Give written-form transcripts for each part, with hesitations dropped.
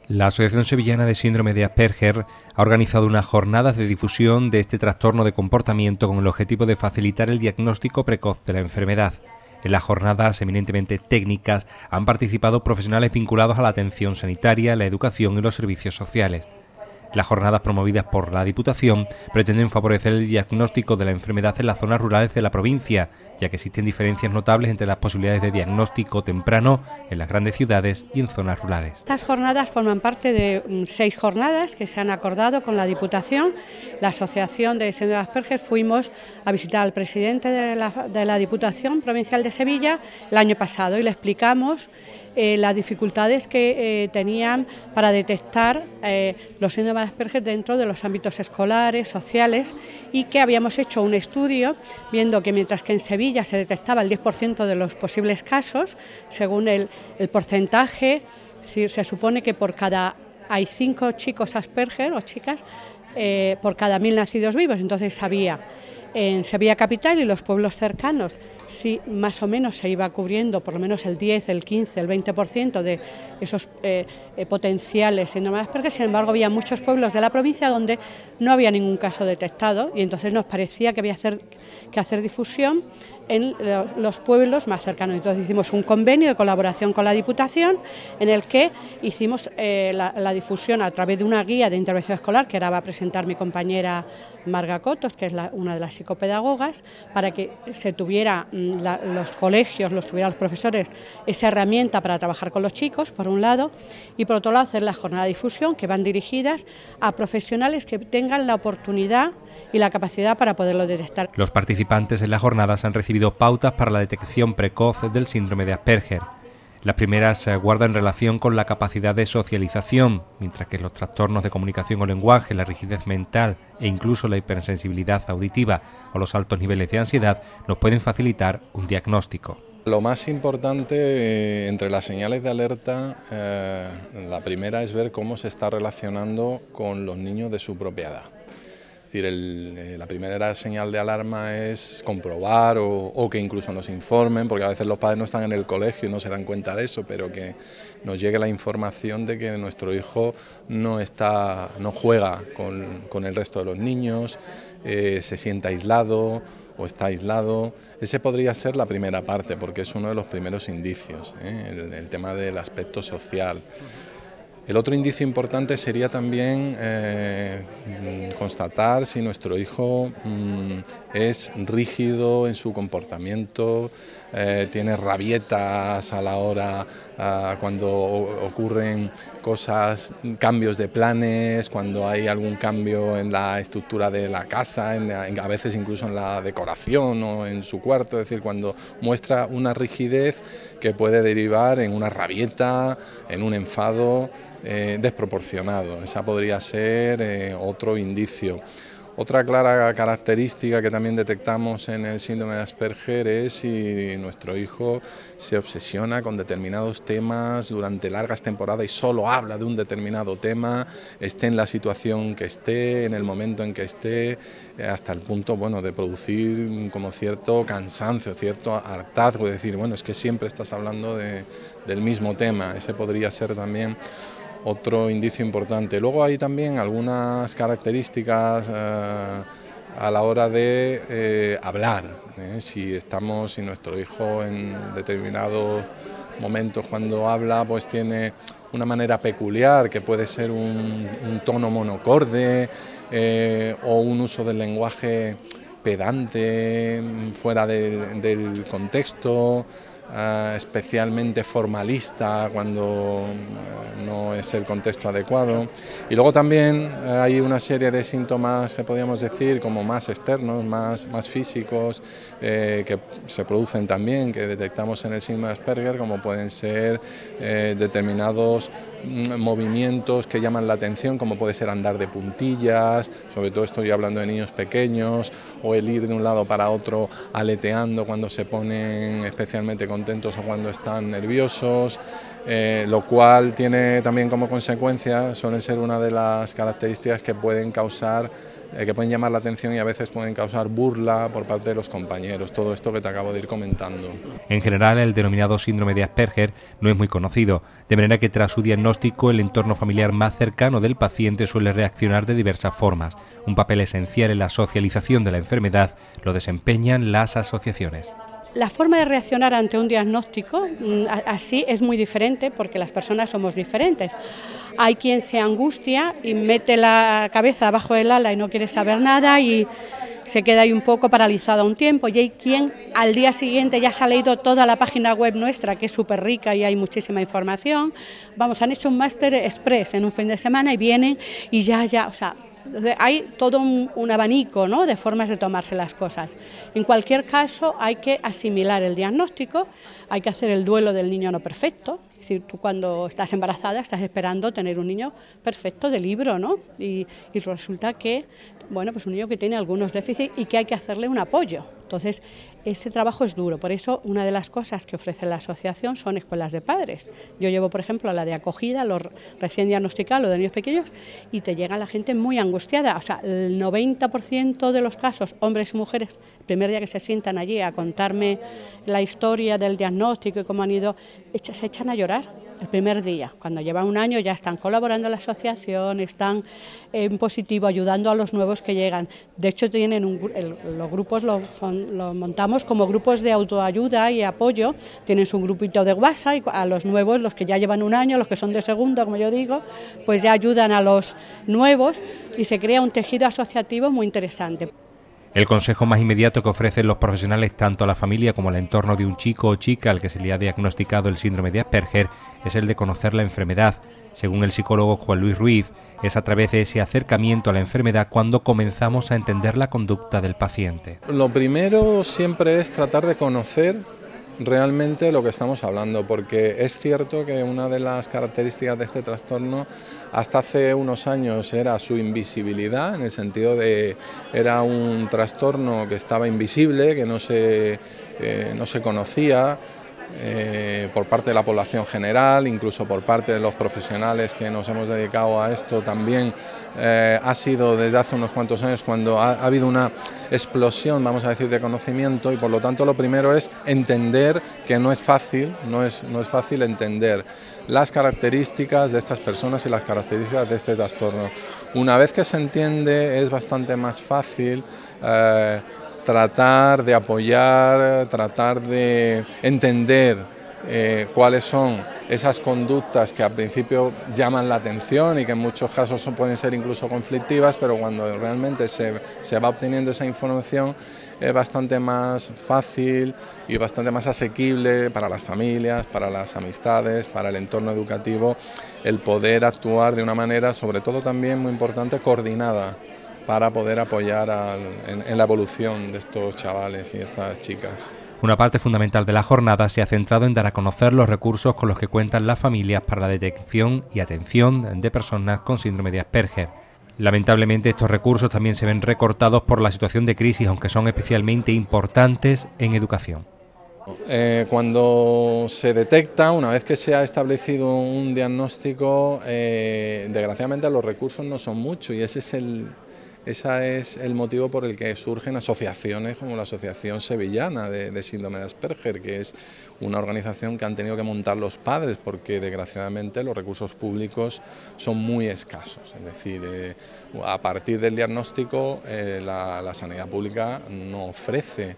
La Asociación Sevillana de Síndrome de Asperger ha organizado unas jornadas de difusión de este trastorno de comportamiento con el objetivo de facilitar el diagnóstico precoz de la enfermedad. En las jornadas eminentemente técnicas han participado profesionales vinculados a la atención sanitaria, la educación y los servicios sociales. Las jornadas promovidas por la Diputación pretenden favorecer el diagnóstico de la enfermedad en las zonas rurales de la provincia, ya que existen diferencias notables entre las posibilidades de diagnóstico temprano en las grandes ciudades y en zonas rurales. Estas jornadas forman parte de 6 jornadas que se han acordado con la Diputación. La Asociación de Síndrome de Asperger fuimos a visitar al presidente de la Diputación Provincial de Sevilla el año pasado y le explicamos las dificultades que tenían para detectar los síndromes de Asperger dentro de los ámbitos escolares, sociales, y que habíamos hecho un estudio viendo que mientras que en Sevilla se detectaba el 10% de los posibles casos, según el porcentaje, se supone que hay 5 chicos Asperger o chicas por cada 1000 nacidos vivos. Entonces había en Sevilla capital y los pueblos cercanos, sí, más o menos se iba cubriendo por lo menos el 10, el 15, el 20% de esos potenciales síndromes de Asperger. Sin embargo, había muchos pueblos de la provincia donde no había ningún caso detectado y entonces nos parecía que había que hacer difusión en los pueblos más cercanos. Entonces hicimos un convenio de colaboración con la Diputación en el que hicimos la difusión a través de una guía de intervención escolar que ahora va a presentar mi compañera Marga Cotos, que es una de las psicopedagogas, para que se tuviera los colegios, tuvieran los profesores esa herramienta para trabajar con los chicos, por un lado, y por otro lado hacer la jornada de difusión que van dirigidas a profesionales que tengan la oportunidad y la capacidad para poderlo detectar. Los participantes en las jornadas han recibido pautas para la detección precoz del síndrome de Asperger. Las primeras guardan relación con la capacidad de socialización, mientras que los trastornos de comunicación o lenguaje, la rigidez mental e incluso la hipersensibilidad auditiva o los altos niveles de ansiedad nos pueden facilitar un diagnóstico. Lo más importante entre las señales de alerta, la primera es ver cómo se está relacionando con los niños de su propia edad. Es decir, la primera señal de alarma es comprobar o que incluso nos informen, porque a veces los padres no están en el colegio y no se dan cuenta de eso, pero que nos llegue la información de que nuestro hijo no juega con el resto de los niños, se siente aislado o está aislado. Ese podría ser la primera parte, porque es uno de los primeros indicios, el tema del aspecto social. El otro indicio importante sería también constatar si nuestro hijo es rígido en su comportamiento, tiene rabietas a la hora cuando ocurren cosas, cambios de planes, cuando hay algún cambio en la estructura de la casa, a veces incluso en la decoración o en su cuarto, es decir, cuando muestra una rigidez que puede derivar en una rabieta, en un enfado desproporcionado. Esa podría ser otro indicio. Otra clara característica que también detectamos en el síndrome de Asperger es si nuestro hijo se obsesiona con determinados temas durante largas temporadas y solo habla de un determinado tema, esté en la situación que esté, en el momento en que esté, hasta el punto de producir como cierto cansancio, cierto hartazgo, de decir, es que siempre estás hablando del mismo tema. Ese podría ser también otro indicio importante. Luego hay también algunas características a la hora de hablar. Si nuestro hijo en determinados momentos cuando habla pues tiene una manera peculiar, que puede ser un tono monocorde o un uso del lenguaje pedante, fuera del contexto, especialmente formalista cuando no es el contexto adecuado. Y luego también hay una serie de síntomas que podríamos decir como más externos, más físicos, que se producen también, que detectamos en el síndrome de Asperger, como pueden ser determinados movimientos que llaman la atención, como puede ser andar de puntillas, sobre todo estoy hablando de niños pequeños, o el ir de un lado para otro aleteando cuando se ponen especialmente contentos o cuando están nerviosos, lo cual tiene también como consecuencia, suele ser una de las características que pueden causar que pueden llamar la atención y a veces pueden causar burla por parte de los compañeros, todo esto que te acabo de ir comentando. En general, el denominado síndrome de Asperger no es muy conocido, de manera que tras su diagnóstico el entorno familiar más cercano del paciente suele reaccionar de diversas formas. Un papel esencial en la socialización de la enfermedad lo desempeñan las asociaciones. La forma de reaccionar ante un diagnóstico así es muy diferente porque las personas somos diferentes. Hay quien se angustia y mete la cabeza abajo del ala y no quiere saber nada y se queda ahí un poco paralizado un tiempo, y hay quien al día siguiente ya se ha leído toda la página web nuestra, que es súper rica y hay muchísima información. Vamos, han hecho un máster express en un fin de semana y vienen y ya, o sea, hay todo un abanico, ¿no?, de formas de tomarse las cosas. En cualquier caso, hay que asimilar el diagnóstico, hay que hacer el duelo del niño no perfecto. Es decir, tú cuando estás embarazada estás esperando tener un niño perfecto de libro, ¿no? Y resulta que, bueno, pues un niño que tiene algunos déficits y que hay que hacerle un apoyo. Entonces, este trabajo es duro. Por eso, una de las cosas que ofrece la asociación son escuelas de padres. Yo llevo, por ejemplo, la de acogida, los recién diagnosticados, los de niños pequeños, y te llega la gente muy angustiada. O sea, el 90% de los casos, hombres y mujeres, el primer día que se sientan allí a contarme la historia del diagnóstico y cómo han ido, se echan a llorar. El primer día, cuando llevan un año ya están colaborando en la asociación, están en positivo, ayudando a los nuevos que llegan. De hecho, tienen los grupos los montamos como grupos de autoayuda y apoyo, tienen su grupito de WhatsApp y a los nuevos, los que ya llevan un año, los que son de segundo, como yo digo, pues ya ayudan a los nuevos y se crea un tejido asociativo muy interesante. El consejo más inmediato que ofrecen los profesionales tanto a la familia como al entorno de un chico o chica al que se le ha diagnosticado el síndrome de Asperger es el de conocer la enfermedad. Según el psicólogo Juan Luis Ruiz, es a través de ese acercamiento a la enfermedad cuando comenzamos a entender la conducta del paciente. Lo primero siempre es tratar de conocer realmente lo que estamos hablando, porque es cierto que una de las características de este trastorno hasta hace unos años era su invisibilidad, en el sentido de era un trastorno que estaba invisible, que no se conocía por parte de la población general, incluso por parte de los profesionales que nos hemos dedicado a esto también. Ha sido desde hace unos cuantos años cuando ha habido una explosión, vamos a decir, de conocimiento, y por lo tanto lo primero es entender que no es fácil entender las características de estas personas y las características de este trastorno. Una vez que se entiende es bastante más fácil tratar de apoyar, tratar de entender cuáles son esas conductas que al principio llaman la atención y que en muchos casos pueden ser incluso conflictivas, pero cuando realmente se va obteniendo esa información es bastante más fácil y bastante más asequible para las familias, para las amistades, para el entorno educativo, el poder actuar de una manera, sobre todo también muy importante, coordinada, para poder apoyar en la evolución de estos chavales y estas chicas. Una parte fundamental de la jornada se ha centrado en dar a conocer los recursos con los que cuentan las familias para la detección y atención de personas con síndrome de Asperger. Lamentablemente, estos recursos también se ven recortados por la situación de crisis, aunque son especialmente importantes en educación. Cuando se detecta, una vez que se ha establecido un diagnóstico, desgraciadamente los recursos no son muchos, y ese es el motivo por el que surgen asociaciones como la Asociación Sevillana de Síndrome de Asperger, que es una organización que han tenido que montar los padres porque desgraciadamente los recursos públicos son muy escasos. Es decir, a partir del diagnóstico la sanidad pública no ofrece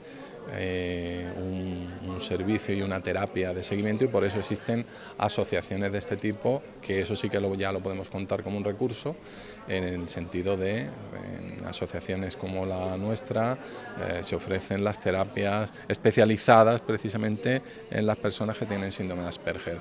un servicio y una terapia de seguimiento, y por eso existen asociaciones de este tipo, que eso sí que ya lo podemos contar como un recurso, en el sentido de en asociaciones como la nuestra se ofrecen las terapias especializadas precisamente en las personas que tienen síndrome de Asperger.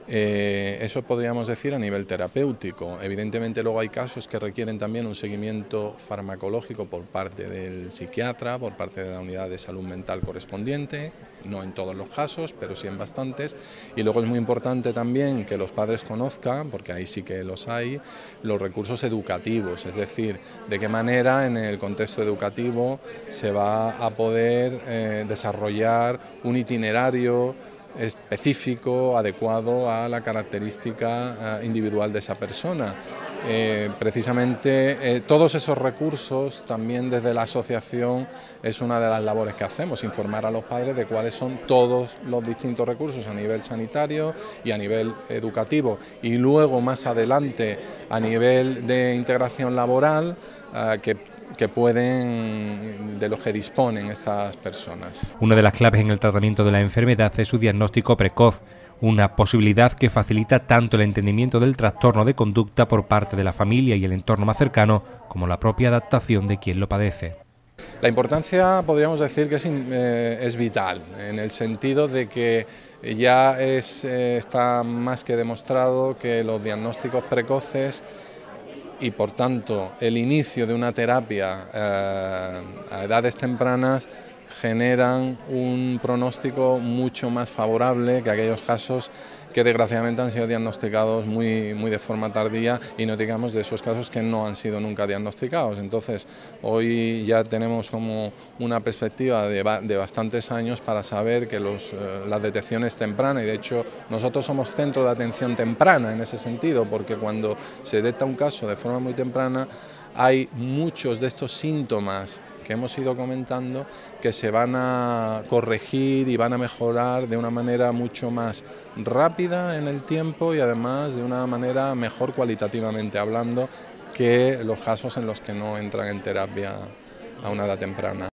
Eso podríamos decir a nivel terapéutico. Evidentemente luego hay casos que requieren también un seguimiento farmacológico por parte del psiquiatra, por parte de la unidad de salud mental correspondiente, no en todos los casos, pero sí en bastantes. Y luego es muy importante también que los padres conozcan, porque ahí sí que los hay, los recursos educativos, es decir, de qué manera en el contexto educativo se va a poder desarrollar un itinerario específico, adecuado a la característica individual de esa persona. Precisamente todos esos recursos también desde la asociación es una de las labores que hacemos, informar a los padres de cuáles son todos los distintos recursos a nivel sanitario y a nivel educativo, y luego más adelante a nivel de integración laboral de los que disponen estas personas. Una de las claves en el tratamiento de la enfermedad es su diagnóstico precoz, una posibilidad que facilita tanto el entendimiento del trastorno de conducta por parte de la familia y el entorno más cercano, como la propia adaptación de quien lo padece. La importancia, podríamos decir que es vital, en el sentido de que ya está más que demostrado que los diagnósticos precoces y por tanto el inicio de una terapia a edades tempranas generan un pronóstico mucho más favorable que aquellos casos que desgraciadamente han sido diagnosticados muy de forma tardía, y no digamos de esos casos que no han sido nunca diagnosticados. Entonces hoy ya tenemos como una perspectiva de bastantes años para saber que las detecciones tempranas, y de hecho nosotros somos centro de atención temprana en ese sentido, porque cuando se detecta un caso de forma muy temprana hay muchos de estos síntomas que hemos ido comentando que se van a corregir y van a mejorar de una manera mucho más rápida en el tiempo, y además de una manera mejor cualitativamente hablando que los casos en los que no entran en terapia a una edad temprana.